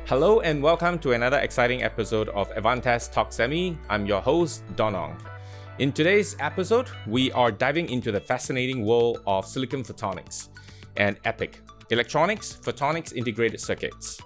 Hello and welcome to another exciting episode of Advantest Talk Semi. I'm your host, Don Ong. In today's episode, we are diving into the fascinating world of silicon photonics and EPIC, Electronics Photonics Integrated Circuits.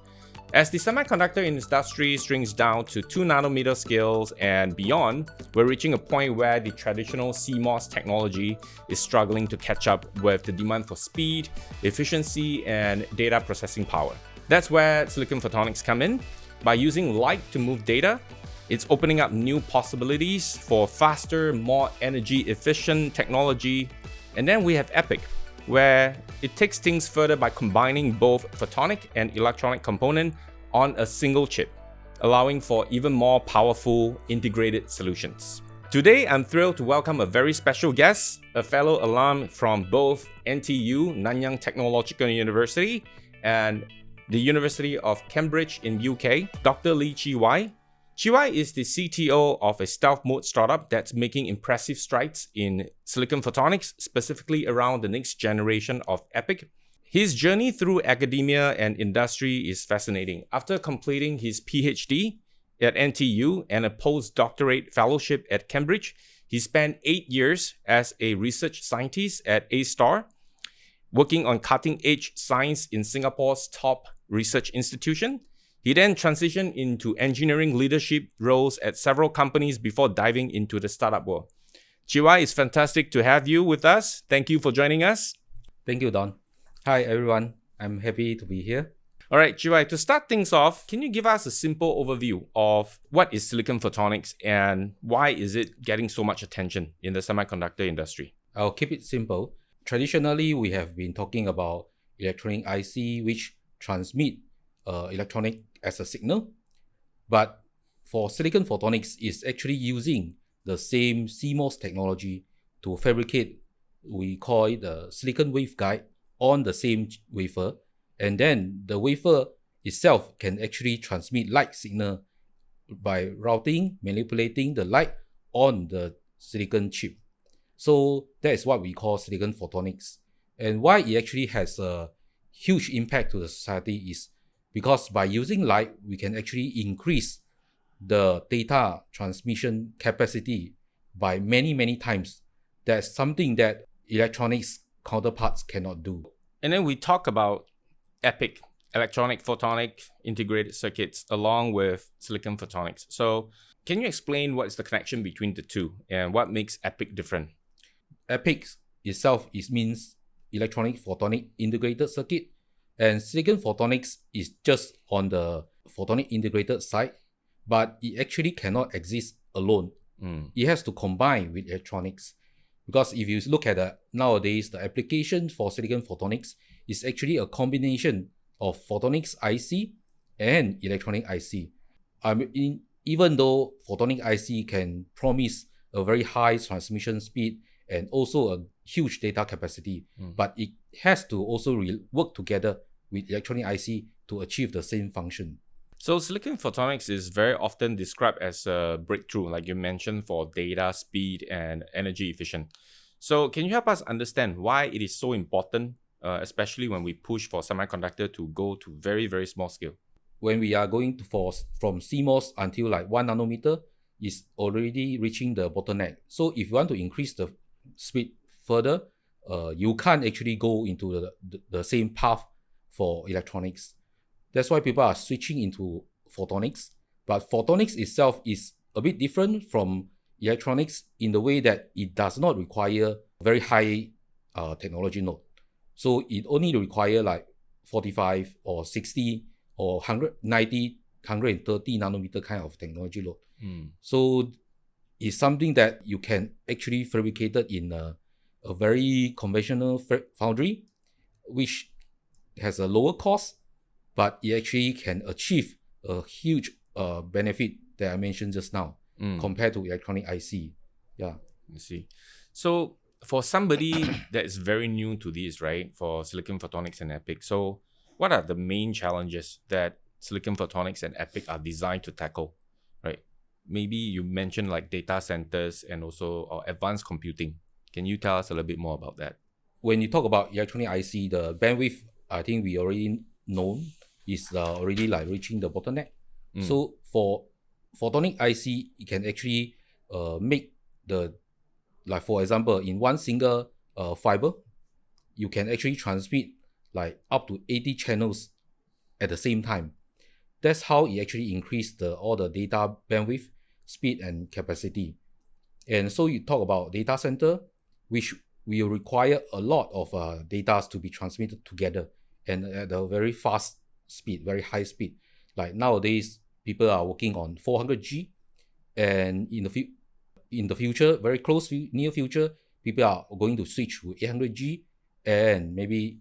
As the semiconductor industry shrinks down to 2 nanometer scales and beyond, we're reaching a point where the traditional CMOS technology is struggling to catch up with the demand for speed, efficiency, and data processing power. That's where silicon photonics come in. By using light to move data, it's opening up new possibilities for faster, more energy efficient technology. And then we have EPIC, where it takes things further by combining both photonic and electronic component on a single chip, allowing for even more powerful integrated solutions. Today, I'm thrilled to welcome a very special guest, a fellow alum from both NTU, Nanyang Technological University, and the University of Cambridge in UK, Dr. Chee Wai. Chee Wai is the CTO of a stealth mode startup that's making impressive strides in silicon photonics, specifically around the next generation of EPIC. His journey through academia and industry is fascinating. After completing his PhD at NTU and a postdoctorate fellowship at Cambridge, he spent 8 years as a research scientist at A*STAR, working on cutting-edge science in Singapore's top research institution. He then transitioned into engineering leadership roles at several companies before diving into the startup world. Chee Wai, it's fantastic to have you with us. Thank you for joining us. Thank you, Don. Hi, everyone. I'm happy to be here. All right, Chee Wai, to start things off, can you give us a simple overview of what is silicon photonics and why is it getting so much attention in the semiconductor industry? I'll keep it simple. Traditionally, we have been talking about electronic IC, which transmit electronic as a signal. But for silicon photonics, it's actually using the same CMOS technology to fabricate, we call it the silicon waveguide on the same wafer. And then the wafer itself can actually transmit light signal by routing, manipulating the light on the silicon chip. So that is what we call silicon photonics. And why it actually has a huge impact to the society is because by using light, we can actually increase the data transmission capacity by many times. That's something that electronics counterparts cannot do. And then we talk about EPIC, Electronic Photonic Integrated Circuits, along with silicon photonics. So can you explain what is the connection between the two and what makes EPIC different? EPIC itself means Electronic Photonic Integrated Circuit, and silicon photonics is just on the photonic integrated side, but it actually cannot exist alone. It has to combine with electronics, because if you look at nowadays, the application for silicon photonics is actually a combination of photonics IC and electronic IC. Even though photonic IC can promise a very high transmission speed and also a huge data capacity, but it has to also work together with electronic IC to achieve the same function. So silicon photonics is very often described as a breakthrough, like you mentioned, for data, speed, and energy efficient. So can you help us understand why it is so important, especially when we push for semiconductor to go to very small scale? When we are going from CMOS until like 1 nanometer, is already reaching the bottleneck. So if you want to increase the speed further, you can't actually go into the same path for electronics. That's why people are switching into photonics. But photonics itself is a bit different from electronics in the way that it does not require very high technology node. So it only require like 45 or 60 or 190, 130 nanometer kind of technology load. So it's something that you can actually fabricate it in a very conventional foundry, which has a lower cost, but it actually can achieve a huge benefit that I mentioned just now compared to electronic IC. Yeah. I see. So for somebody that is very new to this, right, for silicon photonics and EPIC, so what are the main challenges that silicon photonics and EPIC are designed to tackle, right? Maybe you mentioned like data centers and also advanced computing. Can you tell us a little bit more about that? when you talk about electronic IC, the bandwidth, I think we already know is already like reaching the bottleneck. So for photonic IC, it can actually make the, like for example, in one single fiber, you can actually transmit like up to 80 channels at the same time. That's how it actually increased all the data bandwidth, speed, and capacity. And so you talk about data center, which will require a lot of data to be transmitted together and at a very fast speed, very high speed. Like nowadays, people are working on 400G, and in the future, very close near future, people are going to switch to 800G and maybe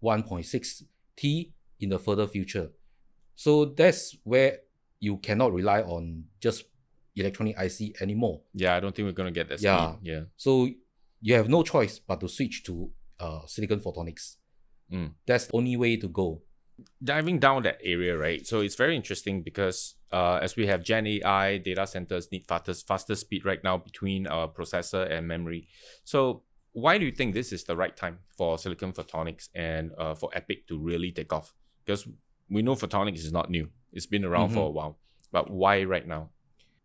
1.6T in the further future. So that's where you cannot rely on just electronic IC anymore. Yeah, I don't think we're going to get that Yeah. speed. Yeah. So you have no choice but to switch to silicon photonics. That's the only way to go. Diving down that area, right? So it's very interesting because as we have Gen AI, data centers need faster speed right now between our processor and memory. So why do you think this is the right time for silicon photonics and for EPIC to really take off? Because we know photonics is not new. It's been around for a while. But why right now?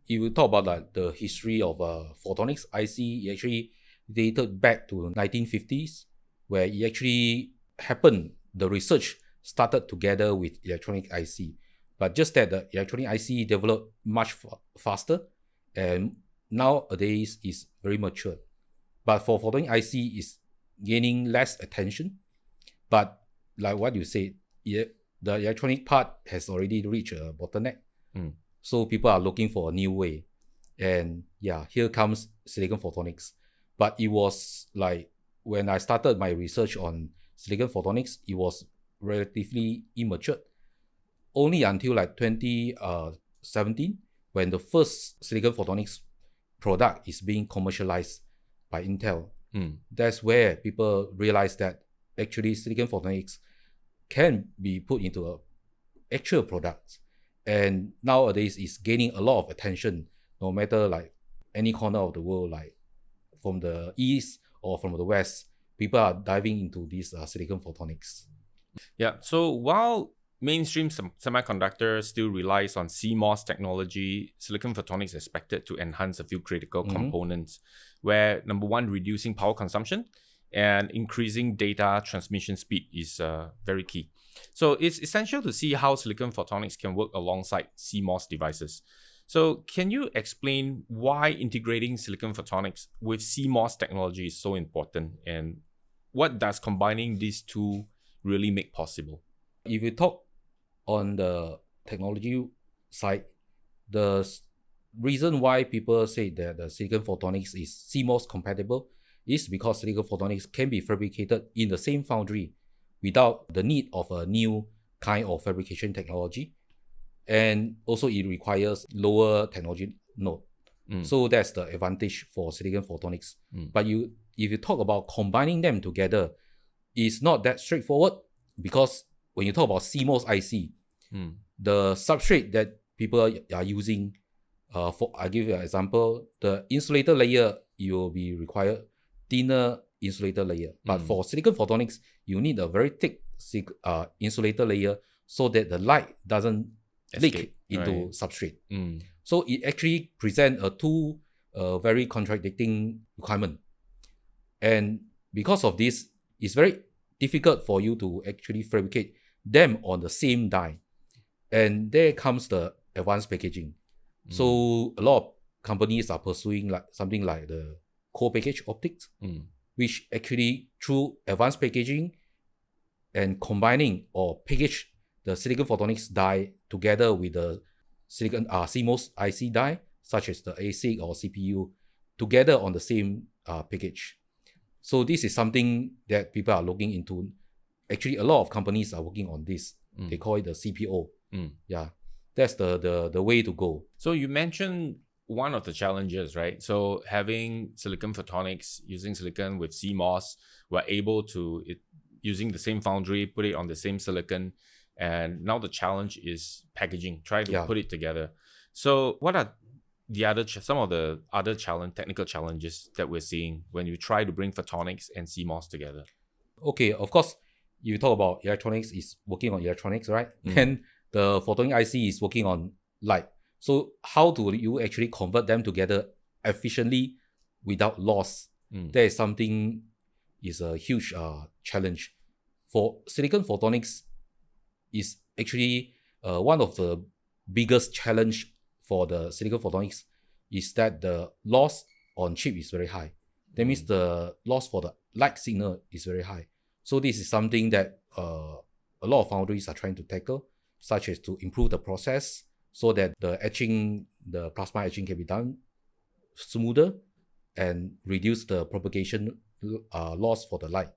If you talk about like the history of photonics IC, it actually dated back to 1950s, where it actually happened. The research started together with electronic IC, but just that the electronic IC developed much faster, and nowadays is very mature. But for photonic IC, is gaining less attention. But like what you said, the electronic part has already reached a bottleneck. So people are looking for a new way. And yeah, here comes silicon photonics. But it was like, when I started my research on silicon photonics, it was relatively immature. Only until like 2017, when the first silicon photonics product is being commercialized by Intel. That's where people realize that actually silicon photonics can be put into actual products. And nowadays it's gaining a lot of attention, no matter like any corner of the world, like from the east or from the west, people are diving into this silicon photonics. Yeah, so while mainstream semiconductor still relies on CMOS technology, silicon photonics is expected to enhance a few critical components, where number one, reducing power consumption and increasing data transmission speed is very key. So it's essential to see how silicon photonics can work alongside CMOS devices. So can you explain why integrating silicon photonics with CMOS technology is so important, and what does combining these two really make possible? If you talk on the technology side, the reason why people say that the silicon photonics is CMOS compatible is because silicon photonics can be fabricated in the same foundry without the need of a new kind of fabrication technology. And also it requires lower technology node. So that's the advantage for silicon photonics. But if you talk about combining them together, it's not that straightforward, because when you talk about CMOS IC, the substrate that people are using, I give you an example, the insulator layer, you will be required thinner insulator layer. But for silicon photonics, you need a very thick insulator layer so that the light doesn't leak into substrate. So it actually presents two very contradicting requirement. And because of this, it's very difficult for you to actually fabricate them on the same die. And there comes the advanced packaging. So a lot of companies are pursuing like something like the co-package optics, which actually through advanced packaging and combining or package the silicon photonics die together with the silicon CMOS IC die, such as the ASIC or CPU, together on the same package. So this is something that people are looking into. Actually, a lot of companies are working on this. They call it the CPO. Yeah, that's the way to go. So you mentioned one of the challenges, right? So having silicon photonics, using silicon with CMOS, we're able to, using the same foundry, put it on the same silicon. And now the challenge is packaging, try to put it together. So what are some of the other technical challenges that we're seeing when you try to bring photonics and CMOS together? Okay, of course, you talk about electronics is working on electronics, right? Mm. Then the photonic IC is working on light. So how do you actually convert them together efficiently without loss? Mm. That is something is a huge challenge. For silicon photonics is actually one of the biggest challenge for the silicon photonics is that the loss on chip is very high. That means the loss for the light signal is very high. So this is something that a lot of foundries are trying to tackle, such as to improve the process so that the plasma etching can be done smoother and reduce the propagation loss for the light.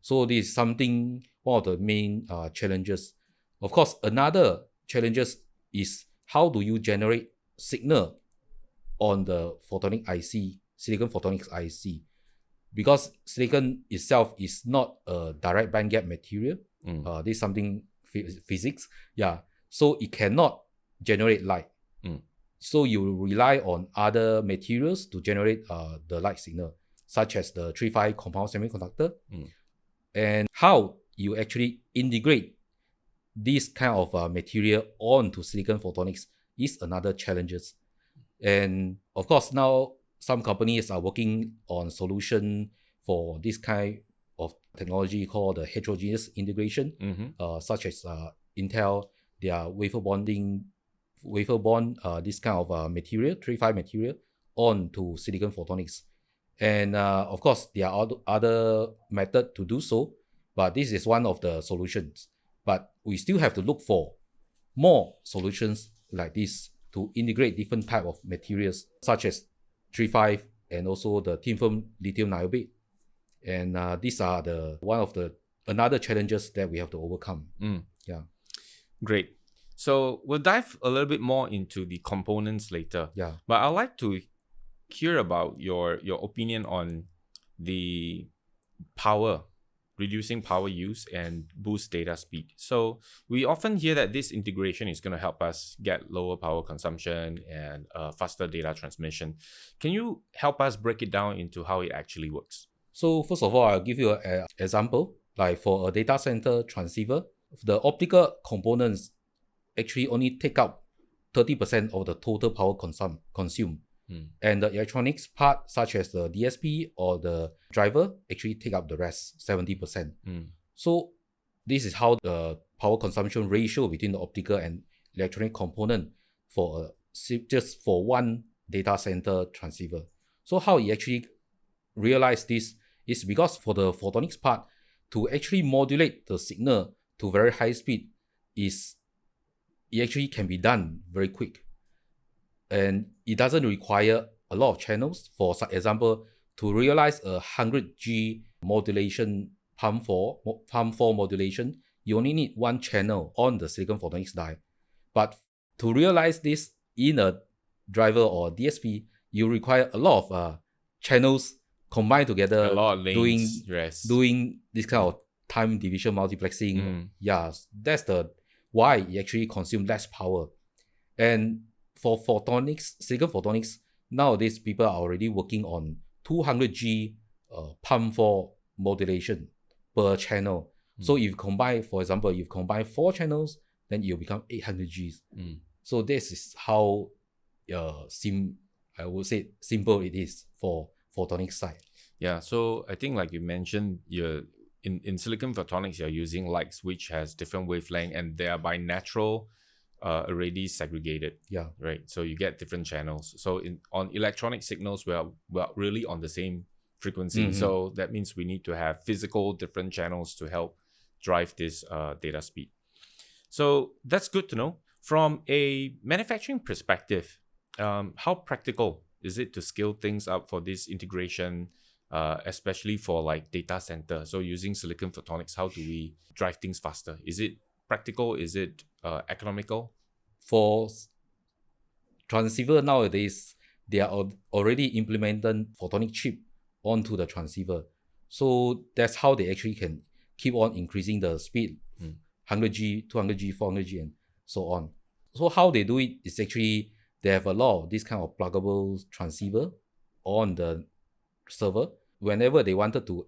So this is something, one of the main challenges. Of course, another challenges is how do you generate signal on the photonic IC, silicon photonics IC, because silicon itself is not a direct bandgap material. This is something physics. Yeah, so it cannot generate light. So you rely on other materials to generate the light signal, such as the 3-5 compound semiconductor. And how you actually integrate this kind of material onto silicon photonics is another challenges. And of course, now some companies are working on solution for this kind of technology called the heterogeneous integration, such as Intel, they are wafer bond this kind of material, 3-5 material, onto silicon photonics. And of course, there are other methods to do so, but this is one of the solutions. But we still have to look for more solutions like this to integrate different type of materials, such as 3-5 and also the thin film lithium niobate. And these are one of the another challenges that we have to overcome. Yeah. Great. So we'll dive a little bit more into the components later. Yeah. But I'd like to hear about your opinion on the power, reducing power use and boost data speed. So we often hear that this integration is going to help us get lower power consumption and faster data transmission. Can you help us break it down into how it actually works? So first of all, I'll give you an example. Like for a data center transceiver, the optical components actually only take up 30% of the total power consumed. And the electronics part, such as the DSP or the driver, actually take up the rest, 70%. So this is how the power consumption ratio between the optical and electronic component for just for one data center transceiver. So how you actually realize this is because for the photonics part, to actually modulate the signal to very high speed it actually can be done very quick. And it doesn't require a lot of channels. For example, to realize a 100G modulation, pump 4 modulation, you only need one channel on the silicon photonics die. But to realize this in a driver or DSP, you require a lot of channels combined together, a lot of lanes, doing this kind of time division multiplexing. Yeah, that's why it actually consumes less power. And for photonics, silicon photonics, nowadays people are already working on 200G pump 4 modulation per channel. So if you combine, for example, you combine 4 channels, then you'll become 800Gs. So this is how I would say simple it is for photonics side. Yeah, so I think like you mentioned, in silicon photonics, you're using lights which has different wavelength and they are by natural already segregated. Yeah. Right. So you get different channels. So on electronic signals, we're really on the same frequency. So that means we need to have physical different channels to help drive this data speed. So that's good to know. From a manufacturing perspective, how practical is it to scale things up for this integration, especially for like data center? So using silicon photonics, how do we drive things faster? Is it practical? Is it economical? For transceiver nowadays, they are already implemented photonic chip onto the transceiver. So that's how they actually can keep on increasing the speed, 100G, 200G, 400G, and so on. So how they do it is actually they have a lot of this kind of pluggable transceiver on the server. Whenever they wanted to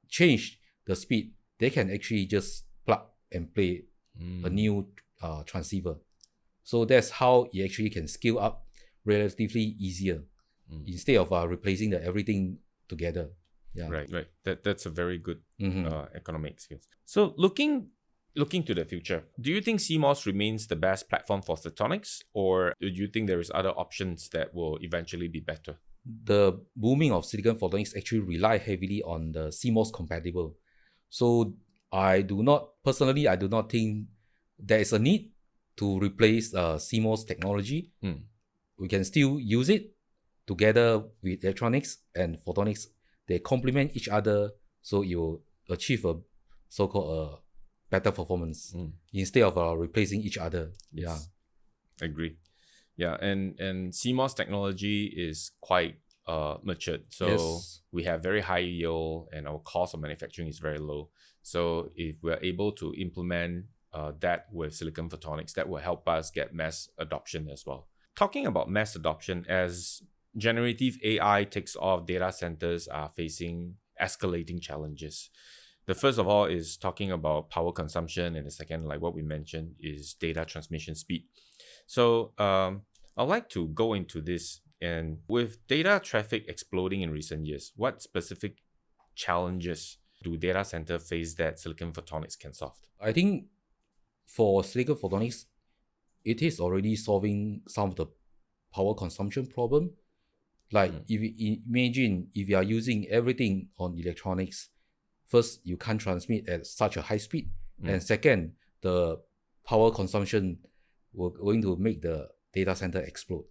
change the speed, they can actually just plug and play a new transceiver. So that's how it actually can scale up relatively easier instead of replacing everything together. Yeah. Right. That's a very good economic skills. So looking to the future, do you think CMOS remains the best platform for photonics, or do you think there is other options that will eventually be better? The booming of silicon photonics actually rely heavily on the CMOS compatible. So I do not think there is a need to replace CMOS technology. We can still use it together with electronics and photonics. They complement each other, so you will achieve a so-called better performance instead of replacing each other. Yes. Yeah, agree. Yeah, and CMOS technology is quite matured, so we have very high yield, and our cost of manufacturing is very low. So if we're able to implement that with silicon photonics, that will help us get mass adoption as well. Talking about mass adoption, as generative AI takes off, data centers are facing escalating challenges. The first of all is talking about power consumption, and the second, like what we mentioned, is data transmission speed. So I'd like to go into this. And with data traffic exploding in recent years, what specific challenges do data centers face that silicon photonics can solve? I think for silicon photonics, it is already solving some of the power consumption problem. Like if you imagine if you are using everything on electronics, first, you can't transmit at such a high speed, and second, the power consumption will going to make the data center explode.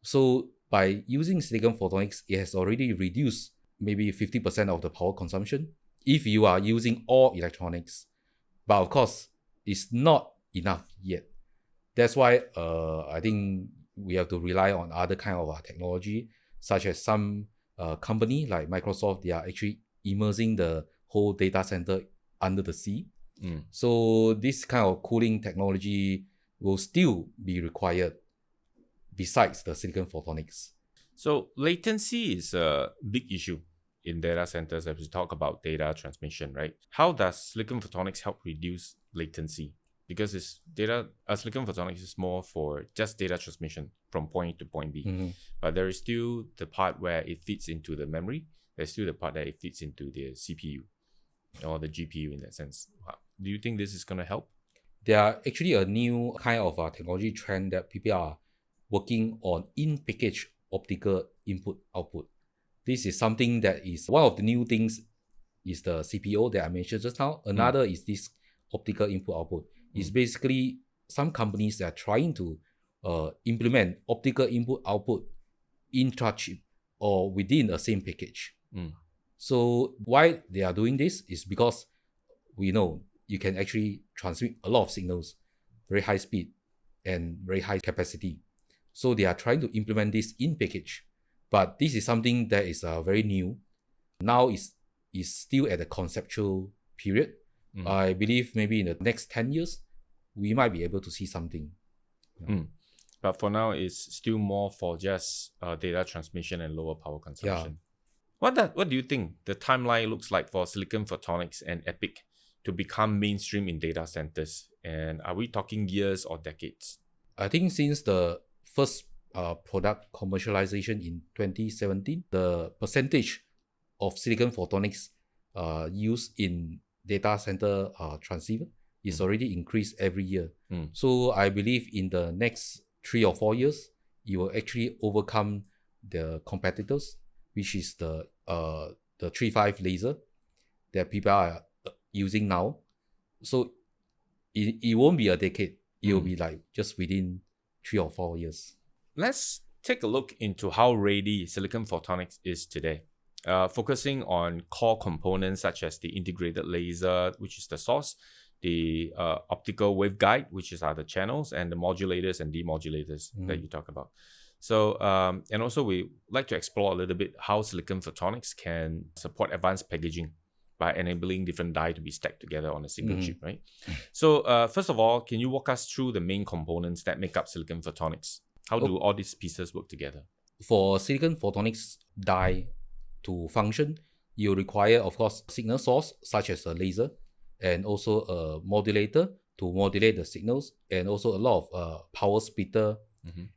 So by using silicon photonics, it has already reduced maybe 50% of the power consumption if you are using all electronics. But of course, it's not enough yet. That's why I think we have to rely on other kind of technology, such as some company like Microsoft. They are actually immersing the whole data center under the sea. So this kind of cooling technology will still be required besides the silicon photonics. So latency is a big issue in data centers as we talk about data transmission, right? How does silicon photonics help reduce latency? Because silicon photonics is more for just data transmission from point to point B. But there is still the part where it fits into the memory. There's still the part that it fits into the CPU or the GPU in that sense. Do you think this is going to help? There are actually a new kind of technology trend that people are working on in-package optical input-output. This is something that is one of the new things is the CPO that I mentioned just now. Another is this optical input-output. It's basically some companies that are trying to implement optical input-output intra-chip or within the same package. So why they are doing this is because we know you can actually transmit a lot of signals, very high speed and very high capacity. So they are trying to implement this in package. But this is something that is very new. Now is still at the conceptual period. I believe maybe in the next 10 years, we might be able to see something. But for now, it's still more for just data transmission and lower power consumption. What do you think the timeline looks like for silicon photonics and EPIC to become mainstream in data centers? And are we talking years or decades? I think since the first product commercialization in 2017, the percentage of silicon photonics used in data center transceiver is already increased every year. So I believe in the next 3 or 4 years, you will actually overcome the competitors, which is the 3.5 laser that people are using now. So it won't be a decade. It will be like just within 3 or 4 years. Let's take a look into how ready silicon photonics is today. Focusing on core components such as the integrated laser, which is the source, the optical waveguide, which are the channels, and the modulators and demodulators that you talk about. So, and also we like to explore a little bit how silicon photonics can support advanced packaging by enabling different die to be stacked together on a single chip, right? So, first of all, can you walk us through the main components that make up silicon photonics? How do all these pieces work together? For silicon photonics die to function, you require, of course, signal source such as a laser and also a modulator to modulate the signals, and also a lot of power splitter,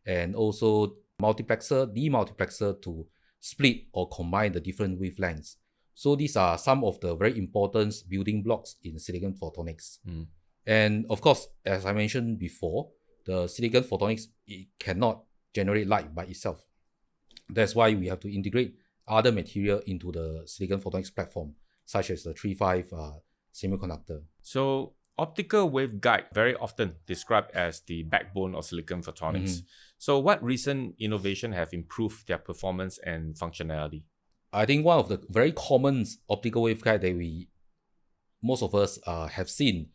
and also multiplexer, demultiplexer to split or combine the different wavelengths. So these are some of the very important building blocks in silicon photonics. And of course, as I mentioned before, the silicon photonics, it cannot generate light by itself. That's why we have to integrate other material into the silicon photonics platform, such as the 3.5 semiconductor. So optical waveguide, very often described as the backbone of silicon photonics. So what recent innovation have improved their performance and functionality? I think one of the very common optical waveguide that most of us have seen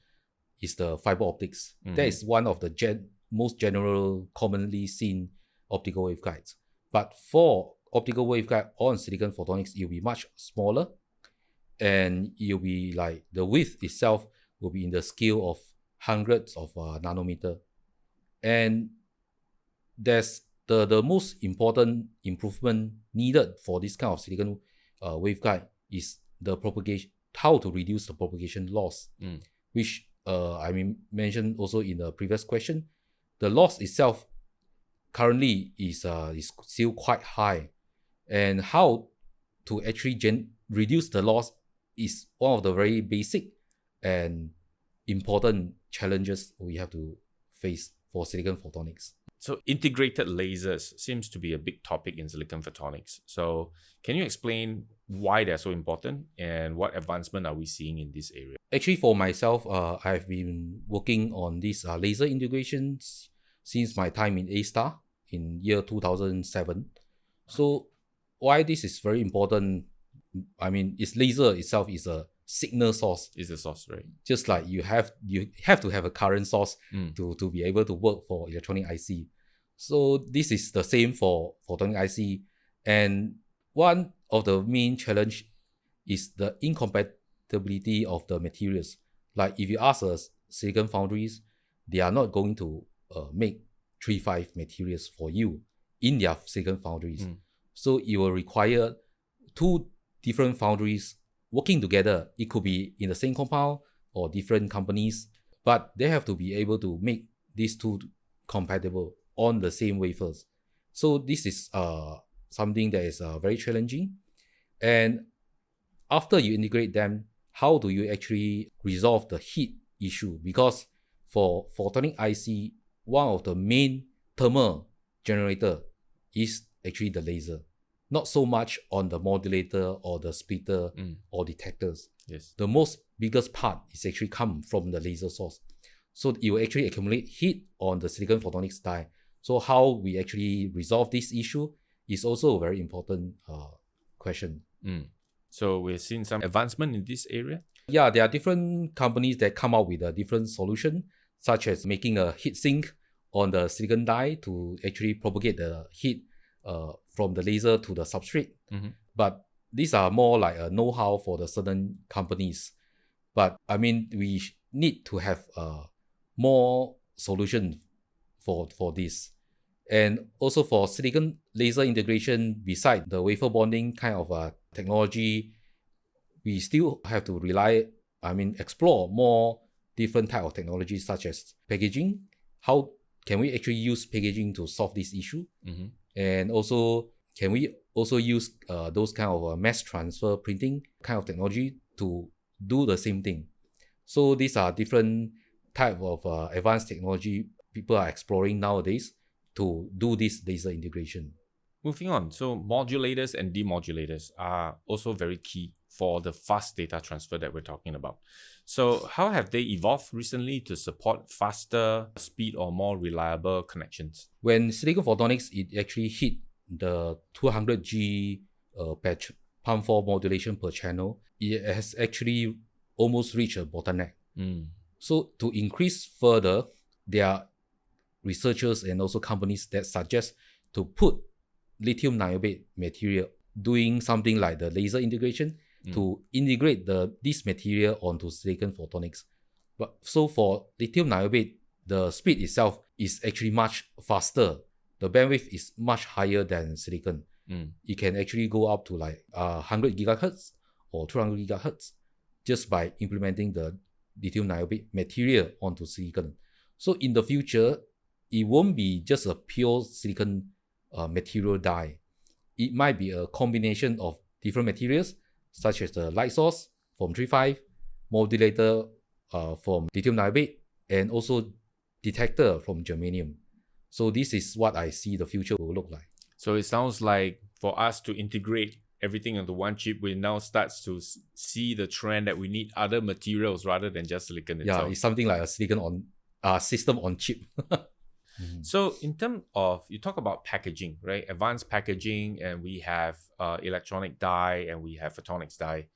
is the fiber optics. That is one of the most general, commonly seen optical waveguides. But for optical waveguide on silicon photonics, it will be much smaller, and it will be like the width itself will be in the scale of hundreds of nanometer. And there's the most important improvement needed for this kind of silicon waveguide is the propagation, how to reduce the propagation loss, which I mentioned also in the previous question. The loss itself currently is still quite high, and how to actually reduce the loss is one of the very basic and important challenges we have to face for silicon photonics. So integrated lasers seems to be a big topic in silicon photonics. So can you explain why they're so important and what advancement are we seeing in this area? Actually, for myself, I've been working on this laser integrations since my time in A-Star in year 2007. So why this is very important, its laser itself is a signal source. Is the source, right? Just like you have to have a current source to be able to work for electronic IC. So this is the same for photonic IC. And one of the main challenge is the incompatibility of the materials. Like if you ask us silicon foundries, they are not going to make 3.5 materials for you in their silicon foundries. So it will require two different foundries working together. It could be in the same compound or different companies, but they have to be able to make these two compatible on the same wafers. So this is something that is very challenging. And after you integrate them, how do you actually resolve the heat issue? Because for photonic IC, one of the main thermal generator is actually the laser. Not so much on the modulator or the splitter or detectors. Yes. The most biggest part is actually come from the laser source. So it will actually accumulate heat on the silicon photonics die. So how we actually resolve this issue is also a very important question. So we've seen some advancement in this area? Yeah, there are different companies that come out with a different solution, such as making a heat sink on the silicon die to actually propagate the heat from the laser to the substrate. But these are more like a know-how for the certain companies. But we need to have more solution for this. And also for silicon laser integration, beside the wafer bonding kind of technology, we still have to explore more different type of technologies such as packaging. How can we actually use packaging to solve this issue? And also, can we also use those kind of mass transfer printing kind of technology to do the same thing? So these are different type of advanced technology people are exploring nowadays to do this laser integration. Moving on, so modulators and demodulators are also very key for the fast data transfer that we're talking about. So how have they evolved recently to support faster speed or more reliable connections? When silicon photonics, it actually hit the 200G per pump 4 modulation per channel, it has actually almost reached a bottleneck. So to increase further, there are researchers and also companies that suggest to put lithium niobate material, doing something like the laser integration to integrate this material onto silicon photonics. But so for lithium niobate, the speed itself is actually much faster. The bandwidth is much higher than silicon. It can actually go up to like 100 gigahertz or 200 gigahertz just by implementing the lithium niobate material onto silicon. So in the future, it won't be just a pure silicon material die. It might be a combination of different materials, such as the light source from 3.5, modulator from lithium niobate, and also detector from germanium. So this is what I see the future will look like. So it sounds like for us to integrate everything into one chip, we now start to see the trend that we need other materials rather than just silicon itself. Yeah, it's something like a silicon on system on chip. So in terms of, you talk about packaging, right? Advanced packaging, and we have electronic die and we have photonics die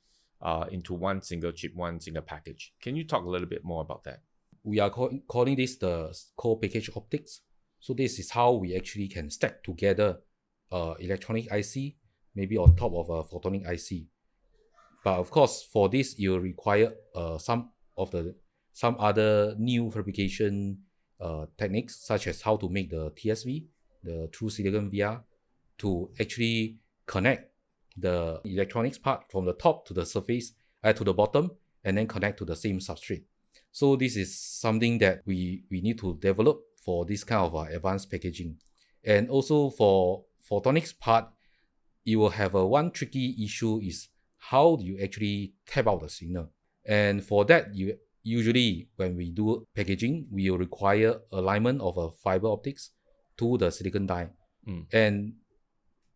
into one single chip, one single package. Can you talk a little bit more about that? We are calling this the co-package optics. So this is how we actually can stack together electronic IC, maybe on top of a photonic IC. But of course, for this, you require some other new fabrication techniques, such as how to make the TSV, the True Silicon VR, to actually connect the electronics part from the top to the surface, to the bottom, and then connect to the same substrate. So this is something that we need to develop for this kind of advanced packaging. And also for photonics part, you will have one tricky issue is how do you actually tap out the signal. And for that, usually when we do packaging, we will require alignment of a fiber optics to the silicon die. And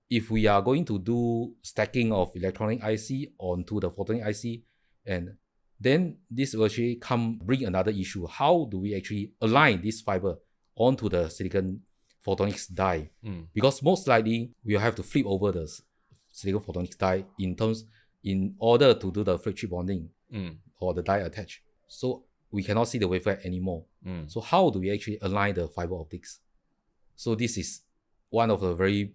if we are going to do stacking of electronic IC onto the photonic IC, and then this will actually bring another issue. How do we actually align this fiber onto the silicon photonics die? Because most likely we'll have to flip over the silicon photonics die in order to do the flip chip bonding or the die attach. So we cannot see the wavelet anymore. So how do we actually align the fiber optics? So this is one of the very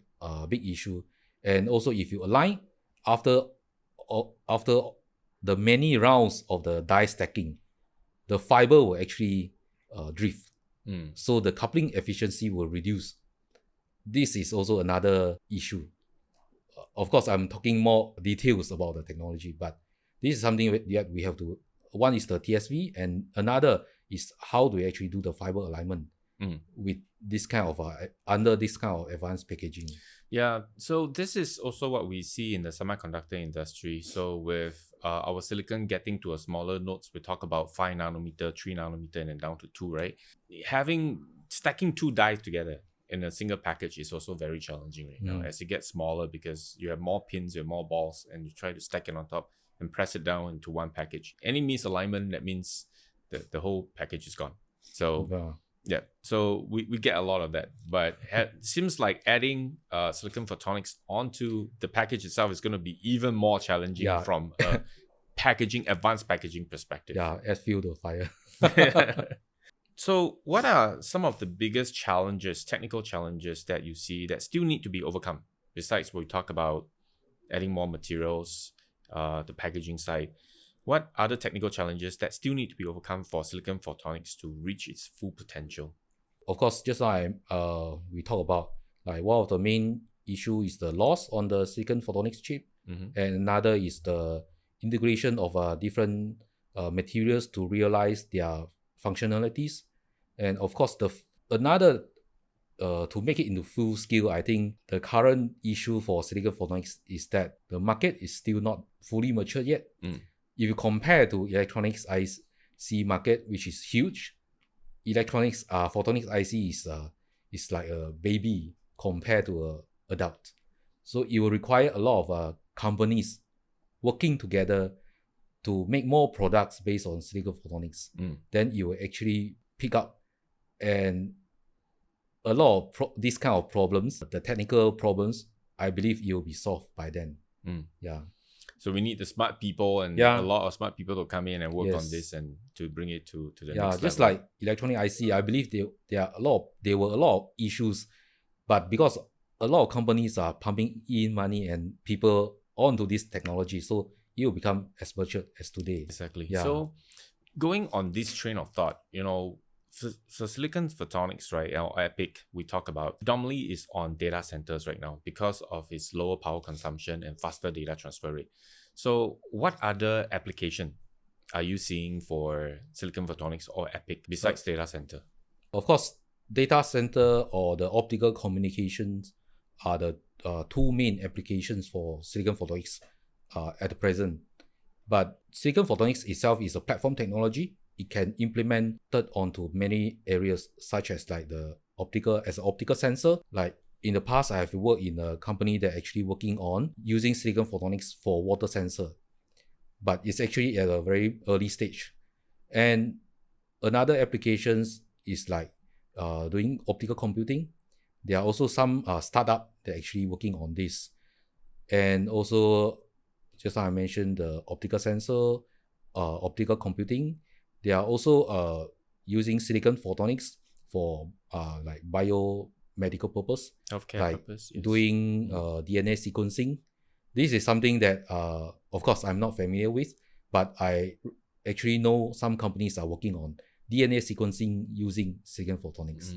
big issue. And also, if you align after the many rounds of the die stacking, the fiber will actually drift. So the coupling efficiency will reduce. This is also another issue. Of course, I'm talking more details about the technology, but this is something that we have to. One is the TSV, and another is how do we actually do the fiber alignment with this kind of under this kind of advanced packaging. Yeah, so this is also what we see in the semiconductor industry. So with our silicon getting to a smaller nodes, we talk about 5 nanometer, 3 nanometer, and then down to 2, right? Stacking 2 dies together in a single package is also very challenging right now as it gets smaller, because you have more pins, you have more balls, and you try to stack it on top and press it down into one package. Any misalignment, that means the whole package is gone. So yeah, so we get a lot of that, but it seems like adding silicon photonics onto the package itself is going to be even more challenging from a advanced packaging perspective. Yeah, add fuel to fire. So what are some of the biggest challenges, technical challenges that you see that still need to be overcome? Besides what we talk about adding more materials, the packaging side, what other technical challenges that still need to be overcome for silicon photonics to reach its full potential? Of course, just like we talk about, like one of the main issue is the loss on the silicon photonics chip, and another is the integration of different materials to realize their functionalities. And of course, another to make it into full scale, I think the current issue for silicon photonics is that the market is still not fully mature yet. If you compare to electronics IC market, which is huge, photonics IC is like a baby compared to an adult. So it will require a lot of companies working together to make more products based on silicon photonics. Then you will actually pick up, and a lot of these kind of problems, the technical problems, I believe it will be solved by then. Yeah. So we need the smart people and a lot of smart people to come in and work on this and to bring it to the next level. Yeah, just like electronic IC, I believe there were a lot of issues, but because a lot of companies are pumping in money and people onto this technology, so it will become as mature as today. Exactly. Yeah. So going on this train of thought, so silicon photonics, right, or EPIC, we talk about, predominantly is on data centers right now because of its lower power consumption and faster data transfer rate. So what other application are you seeing for silicon photonics or EPIC besides data center? Of course, data center or the optical communications are the two main applications for silicon photonics at the present. But silicon photonics itself is a platform technology. It can implement onto many areas, such as like the optical sensor. Like in the past, I have worked in a company that actually working on using silicon photonics for water sensor, but it's actually at a very early stage. And another applications is like doing optical computing. There are also some startup that actually working on this. And also, just like I mentioned, the optical sensor, optical computing. They are also using silicon photonics for like biomedical purpose, Healthcare like purpose, yes. doing DNA sequencing. This is something that, of course, I'm not familiar with, but I actually know some companies are working on DNA sequencing using silicon photonics.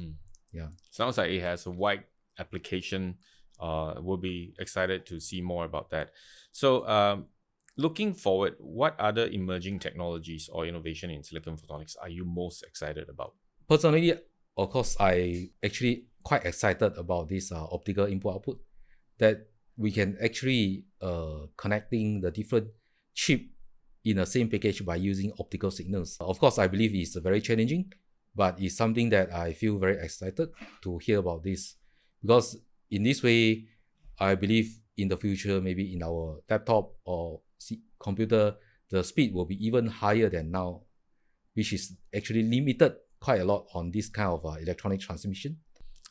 Yeah. Sounds like it has a wide application. We'll be excited to see more about that. So, looking forward, what other emerging technologies or innovation in silicon photonics are you most excited about? Personally, of course, I actually quite excited about this optical input-output, that we can actually connecting the different chip in the same package by using optical signals. Of course, I believe it's very challenging, but it's something that I feel very excited to hear about this, because in this way, I believe in the future, maybe in our laptop or computer, the speed will be even higher than now, which is actually limited quite a lot on this kind of electronic transmission.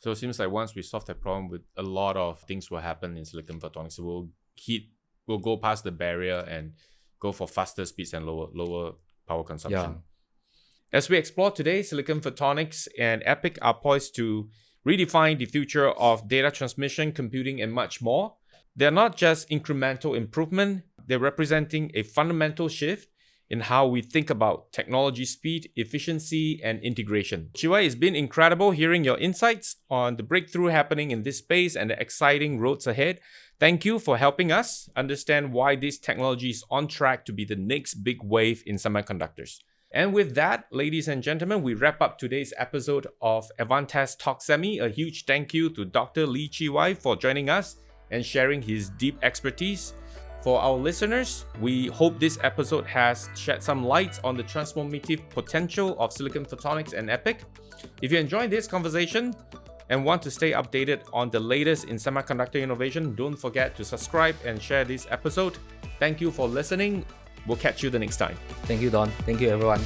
So it seems like once we solve that problem, with a lot of things will happen in silicon photonics. We'll go past the barrier and go for faster speeds and lower power consumption. Yeah. As we explore today, silicon photonics and EPIC are poised to redefine the future of data transmission, computing, and much more. They're not just incremental improvement, they're representing a fundamental shift in how we think about technology speed, efficiency, and integration. Chee Wai, it's been incredible hearing your insights on the breakthrough happening in this space and the exciting roads ahead. Thank you for helping us understand why this technology is on track to be the next big wave in semiconductors. And with that, ladies and gentlemen, we wrap up today's episode of Advantest Talk Semi. A huge thank you to Dr. Chee Wai Lee for joining us and sharing his deep expertise. For our listeners, we hope this episode has shed some light on the transformative potential of silicon photonics and EPIC. If you enjoyed this conversation and want to stay updated on the latest in semiconductor innovation, don't forget to subscribe and share this episode. Thank you for listening. We'll catch you the next time. Thank you, Don. Thank you, everyone.